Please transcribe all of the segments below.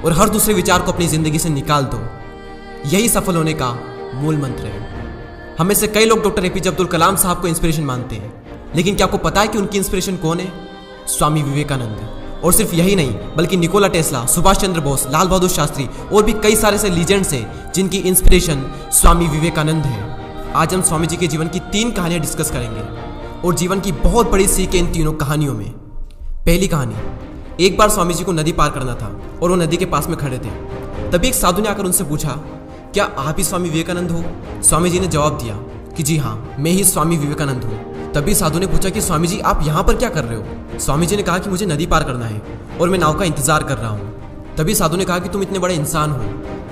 और हर दूसरे विचार को अपनी जिंदगी से निकाल दो। यही सफल होने का मूल मंत्र है। हमें से कई लोग डॉक्टर एपीजे अब्दुल कलाम साहब को इंस्पिरेशन मानते हैं, लेकिन क्या आपको पता है कि उनकी इंस्पिरेशन कौन है? स्वामी विवेकानंद। और सिर्फ यही नहीं, बल्कि निकोला टेस्ला, सुभाष चंद्र बोस, लाल बहादुर शास्त्री और भी कई सारे ऐसे लीजेंड्स हैं जिनकी इंस्पिरेशन स्वामी विवेकानंद है। आज हम स्वामी जी के जीवन की 3 कहानियां डिस्कस करेंगे और जीवन की बहुत बड़ी सीख है इन तीनों कहानियों में। पहली कहानी, एक बार स्वामी जी को नदी पार करना था और वो नदी के पास में खड़े थे। तभी एक साधु ने आकर उनसे पूछा, क्या आप ही स्वामी विवेकानंद हो? स्वामी जी ने जवाब दिया कि जी हाँ, मैं ही स्वामी विवेकानंद हूँ। तभी साधु ने पूछा कि स्वामी जी आप यहाँ पर क्या कर रहे हो? स्वामी जी ने कहा कि मुझे नदी पार करना है और मैं नाव का इंतजार कर रहा हूँ। तभी साधु ने कहा कि तुम इतने बड़े इंसान हो,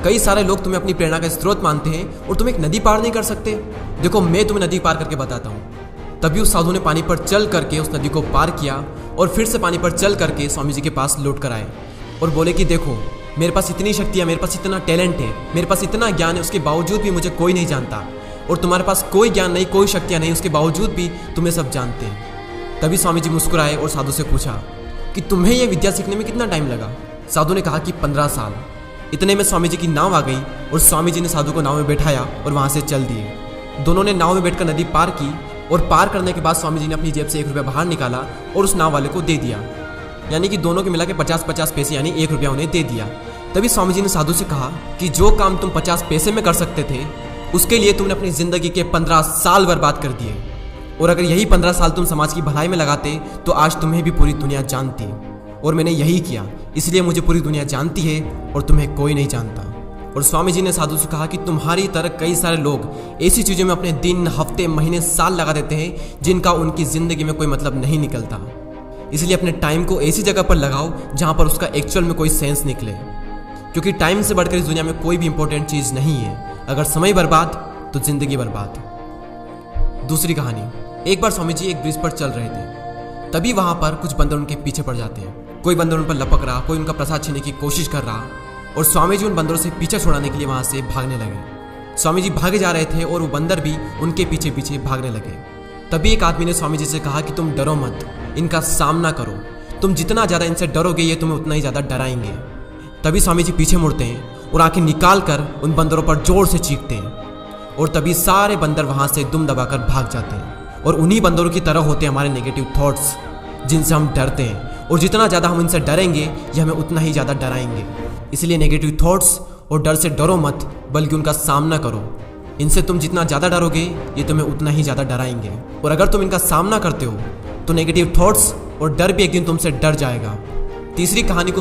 कई सारे लोग तुम्हें अपनी प्रेरणा का स्रोत मानते हैं और तुम एक नदी पार नहीं कर सकते। देखो मैं तुम्हें नदी पार करके बताता हूँ। तभी उस साधु ने पानी पर चल करके उस नदी को पार किया और फिर से पानी पर चल करके स्वामी जी के पास लौट कर आए और बोले कि देखो मेरे पास इतनी शक्ति है, मेरे पास इतना टैलेंट है, मेरे पास इतना ज्ञान है, उसके बावजूद भी मुझे कोई नहीं जानता। और तुम्हारे पास कोई ज्ञान नहीं, कोई शक्तियाँ नहीं, उसके बावजूद भी तुम्हें सब जानते हैं। तभी स्वामी जी मुस्कुराए और साधु से पूछा कि तुम्हें यह विद्या सीखने में कितना टाइम लगा? साधु ने कहा कि 15 साल। इतने में स्वामी जी की नाव आ गई और स्वामी जी ने साधु को नाव में बैठाया और वहाँ से चल दिए। दोनों ने नाव में बैठकर नदी पार की और पार करने के बाद स्वामी जी ने अपनी जेब से 1 रुपया बाहर निकाला और उस नाव वाले को दे दिया। यानी कि दोनों के मिला के 50-50 पैसे यानी 1 रुपया उन्हें दे दिया। तभी स्वामी जी ने साधु से कहा कि जो काम तुम 50 पैसे में कर सकते थे उसके लिए तुमने अपनी जिंदगी के 15 साल बर्बाद कर दिए। और अगर यही 15 साल तुम समाज की भलाई में लगाते तो आज तुम्हें भी पूरी दुनिया जानती। और मैंने यही किया, इसलिए मुझे पूरी दुनिया जानती है और तुम्हें कोई नहीं जानता। और स्वामी जी ने साधु से कहा कि तुम्हारी तरह कई सारे लोग ऐसी चीज़ों में अपने दिन, हफ्ते, महीने, साल लगा देते हैं जिनका उनकी ज़िंदगी में कोई मतलब नहीं निकलता। इसलिए अपने टाइम को ऐसी जगह पर लगाओ जहाँ पर उसका एक्चुअल में कोई सेंस निकले, क्योंकि टाइम से बढ़कर इस दुनिया में कोई भी इंपॉर्टेंट चीज़ नहीं है। अगर समय बर्बाद तो जिंदगी बर्बाद। दूसरी कहानी, एक बार स्वामी जी एक ब्रिज पर चल रहे थे। तभी वहाँ पर कुछ बंदर उनके पीछे पड़ जाते हैं। कोई बंदर उन पर लपक रहा, कोई उनका प्रसाद छीनने की कोशिश कर रहा और स्वामी जी उन बंदरों से पीछा छुड़ाने के लिए वहाँ से भागने लगे। स्वामी जी भागे जा रहे थे और वो बंदर भी उनके पीछे पीछे भागने लगे। तभी एक आदमी ने स्वामी जी से कहा कि तुम डरो मत, इनका सामना करो। तुम जितना ज़्यादा इनसे डरोगे ये तुम्हें उतना ही ज़्यादा डराएंगे। तभी स्वामी जी पीछे मुड़ते हैं और आंखें निकाल कर उन बंदरों पर जोर से चीखते हैं और तभी सारे बंदर वहाँ से दुम दबाकर भाग जाते हैं। और उन्हीं बंदरों की तरह होते हैं हमारे नेगेटिव थॉट्स, जिनसे हम डरते हैं। और जितना ज़्यादा हम इनसे डरेंगे ये हमें उतना ही ज़्यादा डराएंगे। इसलिए नेगेटिव थॉट्स और डर से डरो मत, बल्कि उनका सामना करो। इनसे तुम जितना ज़्यादा डरोगे ये तुम्हें उतना ही ज़्यादा डराएंगे। और अगर तुम इनका सामना करते हो तो नेगेटिव थॉट्स और डर भी एक दिन तुमसे डर जाएगा। तीसरी कहानी को